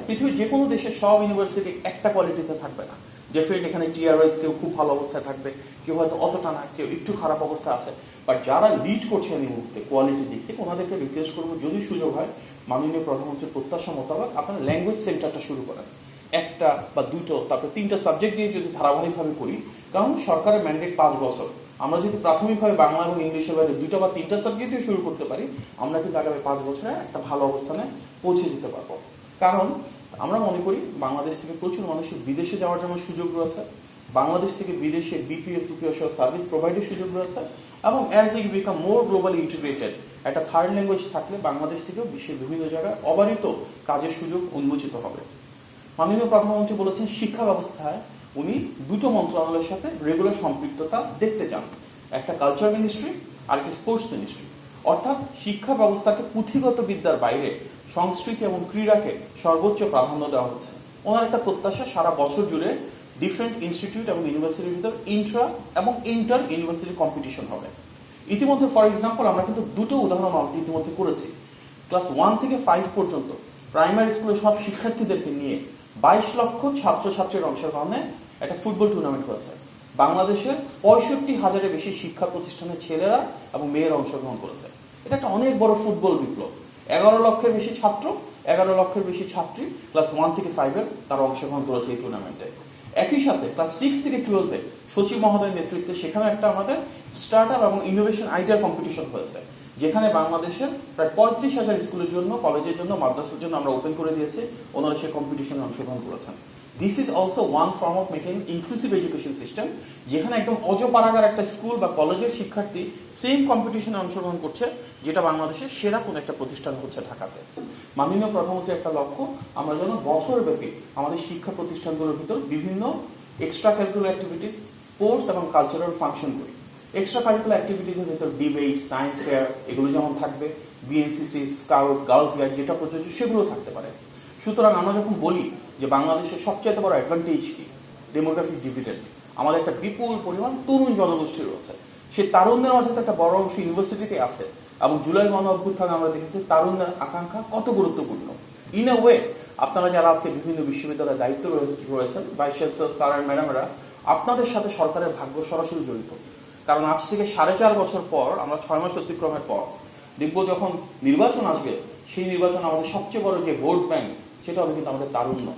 পৃথিবীর যে কোনো দেশের সব ইউনিভার্সিটি একটা কোয়ালিটিতে থাকবে না। ডেফিনেটলি এখানে টিআরওয়াইজ কেউ খুব ভালো অবস্থায় থাকবে, কেউ হয়তো অতটা না, কেউ একটু খারাপ অবস্থা আছে। বাট যারা লিড করছেন এই মুহূর্তে কোয়ালিটির দিক থেকে, ওনাদেরকে রিকোয়েস্ট করবো যদি সুযোগ হয় মাননীয় প্রধানমন্ত্রীর প্রত্যাশা মোতাবেক আপনারা ল্যাঙ্গুয়েজ সেন্টারটা শুরু করেন। একটা বা দুটো, তারপরে 3টা সাবজেক্ট দিয়ে যদি ধারাবাহিকভাবে করি, কারণ সরকারের ম্যান্ডেট 5 বছর। আমরা যদি প্রাথমিকভাবে বাংলা এবং ইংলিশের বাইরে 2টা বা 3টা সাবজেক্টে শুরু করতে পারি, আমরা কিন্তু আগামী 5 বছরে একটা ভালো অবস্থানে পৌঁছে যেতে পারবো। কারণ আমরা মনে করি বাংলাদেশ থেকে প্রচুর মানুষের বিদেশে যাওয়ার জন্য সুযোগ রয়েছে, বাংলাদেশ থেকে বিদেশে বিপিএস সিপিএস সার্ভিস প্রোভাইডের সুযোগ রয়েছে, এবং as we become more globally integrated একটা থার্ড ল্যাঙ্গুয়েজ থাকলে বাংলাদেশ থেকেও বিশ্বের বিভিন্ন জায়গায় অবারিত কাজের সুযোগ উন্মোচিত হবে। মাননীয় প্রধানমন্ত্রী বলেছেন শিক্ষা ব্যবস্থায় উনি 2টো মন্ত্রণালয়ের সাথে রেগুলার সম্পৃক্ততা দেখতে চান, একটা কালচার মিনিস্ট্রি আর একটা স্পোর্টস মিনিস্ট্রি। অর্থাৎ শিক্ষা ব্যবস্থাকে পুঁথিগত বিদ্যার বাইরে সংস্কৃতি এবং ক্রীড়াকে সর্বোচ্চ প্রাধান্য দেওয়া হচ্ছে। ওনার একটা প্রত্যাশা সারা বছর জুড়ে ডিফারেন্ট ইনস্টিটিউট এবং ইউনিভার্সিটির ভিতর ইন্ট্রা এবং ইন্টার ইউনিভার্সিটি কম্পিটিশন হবে। ইতিমধ্যে ফর এক্সাম্পল আমরা কিন্তু 2টো উদাহরণ ইতিমধ্যে করেছি। ক্লাস 1 থেকে 5 পর্যন্ত প্রাইমারি স্কুলের সব শিক্ষার্থীদেরকে নিয়ে 22 লক্ষ ছাত্রছাত্রীর অংশগ্রহণে একটা ফুটবল টুর্নামেন্ট হয়েছে। বাংলাদেশের 65,000-এর বেশি শিক্ষা প্রতিষ্ঠানের ছেলেরা এবং মেয়েরা অংশগ্রহণ করেছে। এটা একটা অনেক বড় ফুটবল বিপ্লব। 11 লক্ষের বেশি ছাত্র, 11 লক্ষের বেশি ছাত্রী ক্লাস 1 থেকে 5-এর তারা অংশগ্রহণ করেছে এই টুর্নামেন্টে। একই সাথে ক্লাস 6 থেকে 12-এ সচিব মহোদয়ের নেতৃত্বে সেখানে একটা আমাদের স্টার্ট আপ এবং ইনোভেশন আইডিয়া কম্পিটিশন হয়েছে, যেখানে বাংলাদেশের প্রায় 35,000 স্কুলের জন্য, কলেজের জন্য, মাদ্রাসার জন্য আমরা ওপেন করে দিয়েছি। ওনারা সেই কম্পিটিশনে অংশগ্রহণ করেছেন। This is also one form of making inclusive education system, যেখানে একদম অজপাড়াগার একটা স্কুল বা কলেজের শিক্ষার্থী সেম কম্পিটিশনে অংশগ্রহণ করছে, যেটা বাংলাদেশের সেরা কোন একটা প্রতিষ্ঠান হচ্ছে ঢাকাতে। মাননীয় প্রধানমন্ত্রীর একটা লক্ষ্য, আমরা যেন বছরব্যাপী আমাদের শিক্ষা প্রতিষ্ঠানগুলোর ভিতর বিভিন্ন এক্সট্রা কারিকুলার অ্যাক্টিভিটিস, স্পোর্টস এবং কালচারাল ফাংশন করি। এক্সট্রা কারিকুলার অ্যাক্টিভিটিসের ভিতর ডিবেট, সায়েন্স ফেয়ার এগুলো যেমন থাকবে, বিএনসিসি, স্কাউট, গার্লস গাইড যেটা প্রযোজ্য সেগুলো থাকতে পারে। সুতরাং আমরা যখন বলি যে বাংলাদেশের সবচেয়ে বড় অ্যাডভান্টেজ কি, ডেমোগ্রাফিক ডিভিডেন্ড, আমাদের একটা বিপুল পরিমাণ তরুণ জনগোষ্ঠী রয়েছে। সেই তারুণ্যের মাঝে তো একটা বড় অংশ ইউনিভার্সিটিতে আছে, এবং জুলাই গণ অভ্যুত্থানে আমরা দেখেছি তারুণ্যের আকাঙ্ক্ষা কত গুরুত্বপূর্ণ। ইন এ ওয়ে আপনারা যারা আজকে বিভিন্ন বিশ্ববিদ্যালয়ের দায়িত্ব রয়েছেন, ভাইস চ্যান্সেলর স্যার আর ম্যাডামরা, আপনাদের সাথে সরকারের ভাগ্য সরাসরি জড়িত। কারণ আজ থেকে 4.5 বছর পর, আমরা 6 মাস অতিক্রমের পর দেখব যখন নির্বাচন আসবে, সেই নির্বাচন আমাদের সবচেয়ে বড় যে ভোট ব্যাংক, সেটা হবে কিন্তু আমাদের তারুণ্য।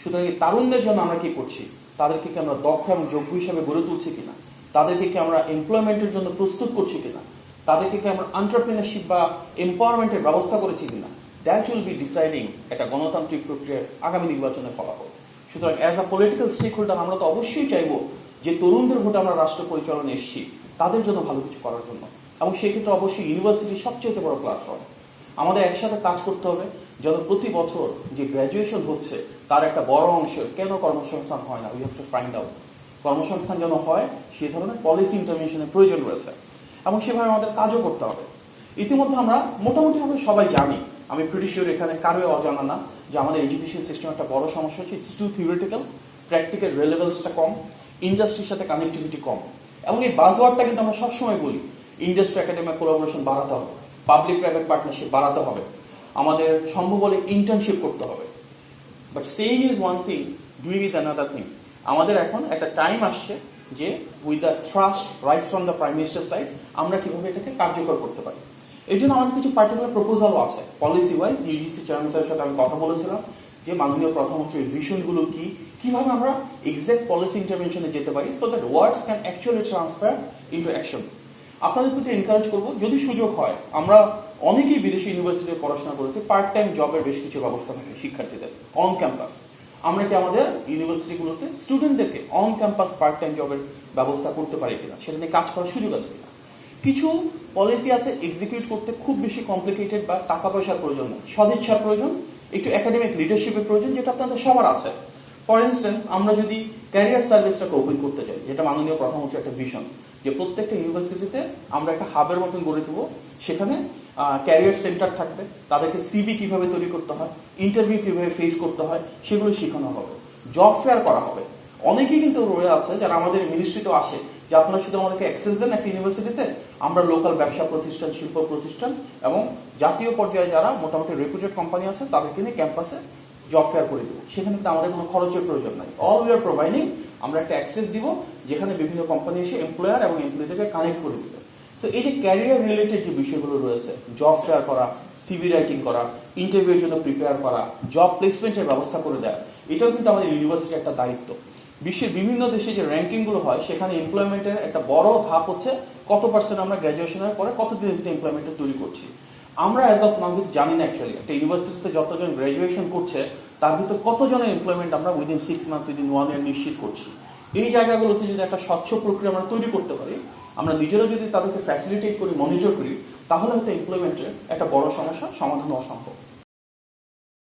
সুতরাং এই তারুণ্যের জন্য আমরা কি করছি, তাদেরকে কি আমরা দক্ষ এবং যোগ্য হিসাবে গড়ে তুলছি কিনা, তাদেরকে কি আমরা এমপ্লয়মেন্টের জন্য প্রস্তুত করছি কিনা, তাদেরকে কি আমরা এন্টারপ্রেনারশিপ বা এম্পাওয়ারমেন্টের ব্যবস্থা করেছি কিনা, দ্যাট উইল বি ডিসাইডিং একটা গণতান্ত্রিক প্রক্রিয়ার আগামী নির্বাচনের ফলাফল। সুতরাং as a political stakeholder আমরা তো অবশ্যই চাইবো যে তরুণদের ভোটে আমরা রাষ্ট্র পরিচালনায় এসেছি তাদের জন্য ভালো কিছু করার জন্য, এবং সেক্ষেত্রে অবশ্যই ইউনিভার্সিটির সবচেয়ে বড় প্ল্যাটফর্ম। আমাদের একসাথে কাজ করতে হবে যেন প্রতি বছর যে গ্র্যাজুয়েশন হচ্ছে তার একটা বড় অংশের কেন কর্মসংস্থান হয় না, we have to find out. কর্মসংস্থান যেন হয় সেই ধরনের পলিসি ইন্টারভেনশনের প্রয়োজন রয়েছে, এবং সেভাবে আমাদের কাজও করতে হবে। ইতিমধ্যে আমরা মোটামুটিভাবে সবাই জানি, আমি প্রিটি শিওর এখানে কারোই অজানা না, যে আমাদের এডুকেশন সিস্টেম একটা বড় সমস্যা হচ্ছে ইটস টু থিওরিটিক্যাল, প্র্যাকটিক্যাল রেলেভেন্সটা কম, ইন্ডাস্ট্রির সাথে কানেক্টিভিটি কম। এবং এই বাজওয়ার্ডটা কিন্তু আমরা সবসময় বলি, ইন্ডাস্ট্রি একাডেমিক কোলাবোরেশন বাড়াতে হবে, পাবলিক প্রাইভেট পার্টনারশিপ বাড়াতে হবে, আমাদের সম্ভব হলে ইন্টার্নশিপ করতে হবে। But saying is one thing, doing is another thing. আমাদের এখন একটা টাইম আসছে যে with the trust right from the prime minister side আমরা কিভাবে এটাকে কার্যকর করতে পারি। এই জন্য আমাদের কিছু পার্টিকুলার প্রপোজালও আছে পলিসি ওয়াইজ। ইউজিসি চেয়ারম্যান স্যারের সাথে আমি কথা বলেছিলাম যে মাননীয় প্রধানমন্ত্রীর ভিশনগুলো কি, কিভাবে আমরা এক্সাক্ট পলিসি ইন্টারভেনশনে যেতে পারি, so that words can actually transfer into action. আপনাদের প্রতি এনকারেজ করবো, যদি সুযোগ হয়, আমরা অনেকেই বিদেশি ইউনিভার্সিটিতে পড়াশোনা করেছি, পার্ট টাইম জবের বেশ কিছু ব্যবস্থা থাকে শিক্ষার্থীদের অন ক্যাম্পাস। আমরা কি আমাদের ইউনিভার্সিটিগুলোতে স্টুডেন্টদেরকে অন ক্যাম্পাস পার্ট টাইম জবের ব্যবস্থা করতে পারি কিনা, সেটা নিয়ে কাজ করার সুযোগ আছে কিনা। কিছু পলিসি আছে এক্সিকিউট করতে খুব বেশি কমপ্লিকেটেড বা টাকা পয়সার প্রয়োজন নেই, সদিচ্ছার প্রয়োজন, একটু একাডেমিক লিডারশিপের প্রয়োজন, যেটা আপনাদের সবার আছে। ফর ইনস্টেন্স, আমরা যদি ক্যারিয়ার সার্ভিসটাকে ওপেন করতে চাই, যেটা মাননীয় প্রধানমন্ত্রীর একটা ভিশন, যে প্রত্যেকটা ইউনিভার্সিটিতে আমরা একটা হাবের মতন গড়ে দেবো, সেখানে ক্যারিয়ার সেন্টার থাকবে, তাদেরকে সিভি কিভাবে তৈরি করতে হয়, ইন্টারভিউ কিভাবে ফেস করতে হয় সেগুলো শেখানো হবে, জব ফেয়ার করা হবে। অনেকেই কিন্তু রয়ে আছে যারা আমাদের মিনিস্ট্রিতেও আসে যে আপনারা শুধু আমাদেরকে অ্যাক্সেস দেন একটা ইউনিভার্সিটিতে, আমরা লোকাল ব্যবসা প্রতিষ্ঠান, শিল্প প্রতিষ্ঠান এবং জাতীয় পর্যায়ে যারা মোটামুটি রেপুটেড কোম্পানি আছে তাদেরকে নিয়ে ক্যাম্পাসে জব ফেয়ার করে দেবো, সেখানে কিন্তু আমাদের কোনো খরচের প্রয়োজন নাই। অল উই আর প্রোভাইডিং, আমরা একটা অ্যাক্সেস দিব যেখানে বিভিন্ন কোম্পানি এসে এমপ্লয়ার এবং এমপ্লয়ীদেরকে কানেক্ট করে দিবে। সো এই যে ক্যারিয়ার রিলেটেড যে বিষয়গুলো রয়েছে, জব ফেয়ার করা, সিভি রাইটিং করা, ইন্টারভিউর জন্য প্রিপেয়ার করা, জব প্লেসমেন্টের ব্যবস্থা করে দেওয়া, এটাও কিন্তু আমাদের ইউনিভার্সিটির একটা দায়িত্ব। বিশ্বের বিভিন্ন দেশে যে র্যাঙ্কিংগুলো হয় সেখানে এমপ্লয়মেন্টের একটা বড় ধাপ হচ্ছে কত পার্সেন্ট আমরা গ্র্যাজুয়েশনের পরে কতদিনের ভিতরে এমপ্লয়মেন্টটা তৈরি করছি। আমরা অ্যাজ অফ নাও কিন্তু জানি না অ্যাকচুয়ালি একটা ইউনিভার্সিটিতে যতজন গ্র্যাজুয়েশন করছে তার ভিতর কতজনের এমপ্লয়মেন্ট আমরা উইদিন 6 মান্থস, উইদিন 1 ইয়ার নিশ্চিত করছি। এই জায়গাগুলোতে যদি একটা স্বচ্ছ প্রক্রিয়া আমরা তৈরি করতে পারি, আমরা নিজেরাও যদি তাদেরকে ফ্যাসিলিটেট করি, মনিটর করি, তাহলে হয়তো এমপ্লয়মেন্টের একটা বড় সমস্যা সমাধান হওয়া সম্ভব।